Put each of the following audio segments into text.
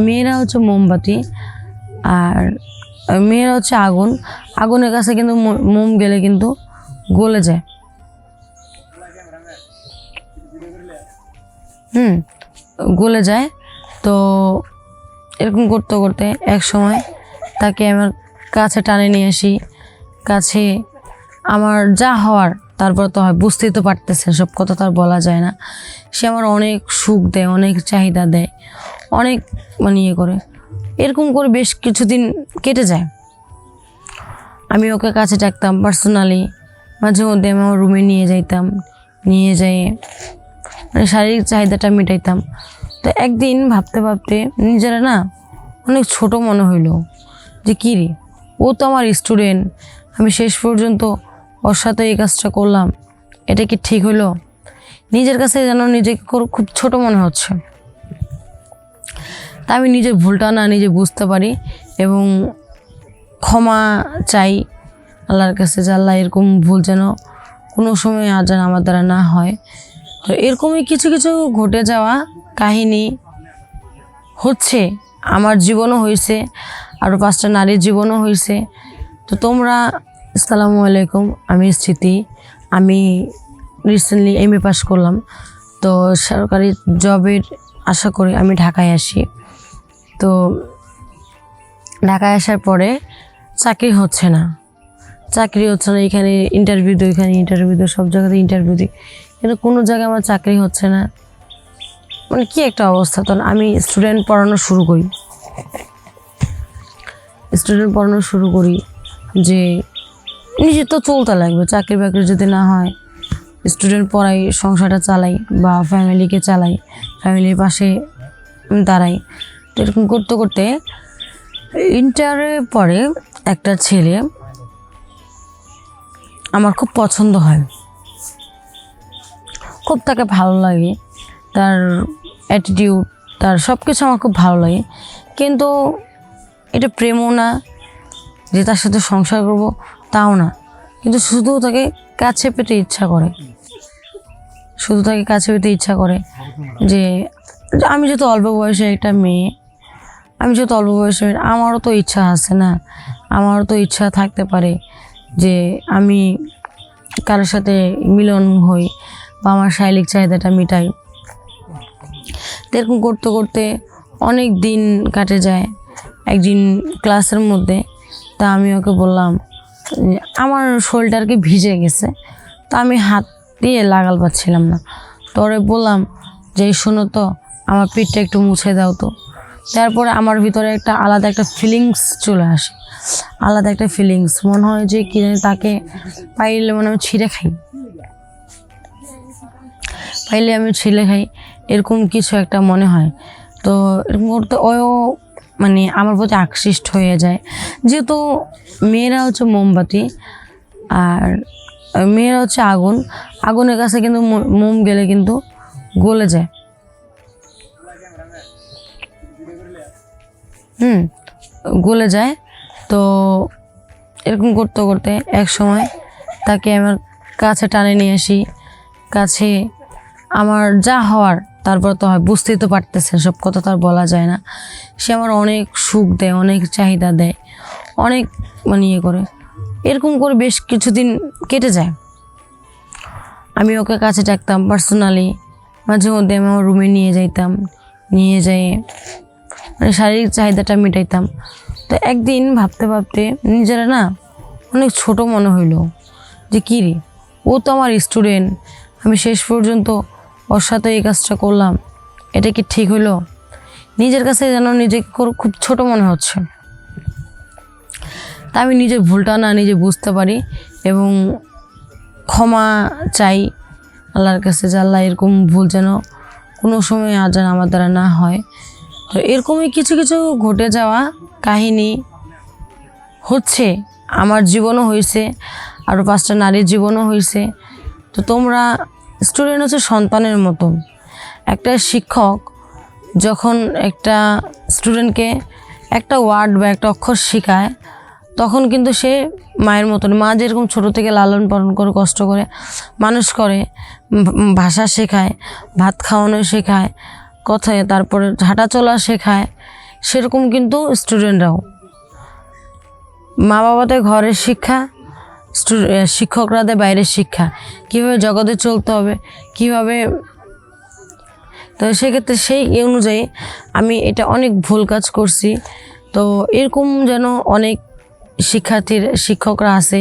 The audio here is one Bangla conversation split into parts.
মেয়েরা হচ্ছে মোমবাতি আর মেয়েরা হচ্ছে আগুন। আগুনের কাছে কিন্তু মোম গেলে কিন্তু গলে যায়। গলে যায়। তো এরকম করতে করতে এক সময় তাকে আমার কাছে টানে নিয়ে আসি। কাছে আমার যা হওয়ার, তারপর তো হয়, বুঝতেই তো পারতেছেন, সব কথা তো আর বলা যায় না। সে আমার অনেক সুখ দেয়, অনেক চাহিদা দেয়, অনেক ইয়ে করে। এরকম করে বেশ কিছুদিন কেটে যায়। আমি ওকে কাছে ডাকতাম পার্সোনালি, মাঝে মধ্যে আমি আমার রুমে নিয়ে যাইতাম, নিয়ে যাই শারীরিক চাহিদাটা মেটাইতাম। তো একদিন ভাবতে ভাবতে নিজেরা না অনেক ছোট মনে হইলো যে কী রে, ও তো আমার স্টুডেন্ট, আমি শেষ পর্যন্ত ওর সাথে এই কাজটা করলাম, এটা কি ঠিক হলো? নিজের কাছে যেন নিজেকে খুব ছোট মনে হচ্ছে। তা আমি নিজের ভুলটা না নিজে বুঝতে পারি এবং ক্ষমা চাই আল্লাহর কাছে যে আল্লাহ এরকম ভুল যেন কোনো সময় আর যেন আমার দ্বারা না হয়। তো এরকমই কিছু কিছু ঘটে যাওয়া কাহিনী হচ্ছে, আমার জীবনও হয়েছে, আরও 5টা নারীর জীবনও হয়েছে। তো তোমরা, আসসালামু আলাইকুম, আমি স্মৃতি। আমি রিসেন্টলি MA পাস করলাম। তো সরকারি জবের আশা করি আমি ঢাকায় আসি। তো ঢাকায় আসার পরে চাকরি হচ্ছে না। এখানে ইন্টারভিউ দিই, ওইখানে ইন্টারভিউ দিই, সব জায়গাতে ইন্টারভিউ দিই, কিন্তু কোনো জায়গায় আমার চাকরি হচ্ছে না। কি একটা অবস্থা। তখন আমি স্টুডেন্ট পড়ানো শুরু করি যে নিজে তো চলতে লাগবে, চাকরি বাকরি যদি না হয়, স্টুডেন্ট পড়াই, সংসারটা চালাই বা ফ্যামিলিকে চালাই, ফ্যামিলির পাশে দাঁড়াই। তো এরকম করতে করতে ইন্টারে পরে একটা ছেলে আমার খুব পছন্দ হয়, খুব তাকে ভালো লাগে, তার অ্যাটিটিউড, তার সব কিছু আমার খুব ভালো লাগে। কিন্তু এটা প্রেমও না যে তার সাথে সংসার করব, তাও না। কিন্তু শুধু তাকে কাছে পেতে ইচ্ছা করে, যে আমি যত অল্প বয়সে একটা মেয়ে, আমারও তো ইচ্ছা আছে না, আমারও তো ইচ্ছা থাকতে পারে যে আমি কারোর সাথে মিলন হই বা আমার শারীরিক চাহিদাটা মিটাই। এরকম করতে করতে অনেক দিন কাটে যায়। একদিন ক্লাসের মধ্যে তা আমি ওকে বললাম, আমার শরীরটা আর কি ভিজে গেছে, তা আমি হাত দিয়ে লাগাল পাচ্ছিলাম না। তো ওরে বললাম যে শোনো তো, আমার পিঠটা একটু মুছে দাও তো। তারপরে আমার ভিতরে একটা আলাদা একটা ফিলিংস চলে আসে, মনে হয় যে কি জানি, তাকে পাইলে আমি ছিঁড়ে খাই, এরকম কিছু একটা মনে হয়। তো এরকম করতে ও আমার প্রতি আকৃষ্ট হয়ে যায়। যেহেতু মেয়েরা হচ্ছে মোমবাতি আর মেয়েরা হচ্ছে আগুন। আগুনের কাছে কিন্তু মোম গেলে কিন্তু গলে যায়। গলে যায়। তো এরকম করতে করতে এক সময় তাকে আমার কাছে টানে নিয়ে আসি। কাছে আমার যা হওয়ার, তারপর তো হয়, বুঝতেই তো পারতেছেন, সব কথা তো আর বলা যায় না। সে আমার অনেক সুখ দেয়, অনেক চাহিদা দেয়, অনেক ইয়ে করে। এরকম করে বেশ কিছুদিন কেটে যায়। আমি ওকে কাছে ডাকতাম পার্সোনালি, মাঝে মধ্যে আমি আমার রুমে নিয়ে যাইতাম, নিয়ে যাই শারীরিক চাহিদাটা মেটাইতাম। তো একদিন ভাবতে ভাবতে নিজেরা না অনেক ছোট মনে হইলো যে কী রে, ও তো আমার স্টুডেন্ট, আমি শেষ পর্যন্ত ওর সাথে এই কাজটা করলাম, এটা কি ঠিক হলো? নিজের কাছে যেন নিজেকে খুব ছোট মনে হচ্ছে। তা আমি নিজের ভুলটা না নিজে বুঝতে পারি এবং ক্ষমা চাই আল্লাহর কাছে যে আল্লাহ এরকম ভুল যেন কোনো সময় আর যেন আমার দ্বারা না হয়। তো এরকমই কিছু কিছু ঘটে যাওয়া কাহিনী হচ্ছে, আমার জীবনও হয়েছে, আরও 5টা নারীর জীবনও হয়েছে। তো তোমরা, স্টুডেন্ট হচ্ছে সন্তানের মতন। একটা শিক্ষক যখন একটা স্টুডেন্টকে একটা ওয়ার্ড বা একটা অক্ষর শেখায়, তখন কিন্তু সে মায়ের মতন, মা যেরকম ছোটো থেকে লালন পালন করে, কষ্ট করে মানুষ করে, ভাষা শেখায়, ভাত খাওয়ানো শেখায়, কথায়, তারপরে হাঁটা চলা শেখায়, সেরকম কিন্তু স্টুডেন্টরাও। মা বাবা দেয় ঘরের শিক্ষা, শিক্ষকরা দেয় বাইরের শিক্ষা, কীভাবে জগতে চলতে হবে, কীভাবে। তো সেক্ষেত্রে সেই অনুযায়ী আমি এটা অনেক ভুল কাজ করছি। তো এরকম যেন অনেক শিক্ষকরা আছে,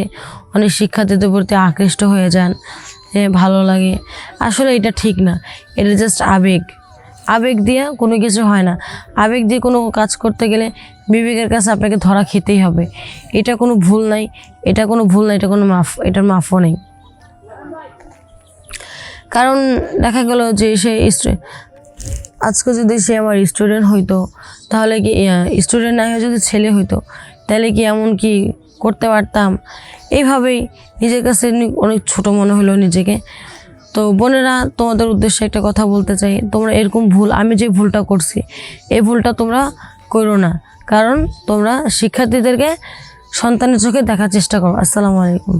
অনেক শিক্ষার্থীদের প্রতি আকৃষ্ট হয়ে যান, ভালো লাগে। আসলে এটা ঠিক না, এটা জাস্ট আবেগ দিয়ে কোনো কিছু হয় না। আবেগ দিয়ে কোনো কাজ করতে গেলে বিবেকের কাছে আপনাকে ধরা খেতেই হবে। এটা কোনো ভুল নাই, এটা কোনো এটার মাফও নেই। কারণ দেখা গেল যে আজকে যদি সে আমার স্টুডেন্ট হইতো, তাহলে কি স্টুডেন্ট না হয়ে যদি ছেলে হইতো, তাহলে কি এমন কি করতে পারতাম? এইভাবেই নিজের কাছে অনেক ছোট মনে হলো নিজেকে। তো বোনেরা, তোমাদের উদ্দেশ্যে একটা কথা বলতে চাই, তোমরা এরকম ভুল, আমি যে ভুলটা করছি, এই ভুলটা তোমরা করো না। কারণ তোমরা শিক্ষার্থীদেরকে সন্তানের চোখে দেখার চেষ্টা করো। আসসালামু আলাইকুম।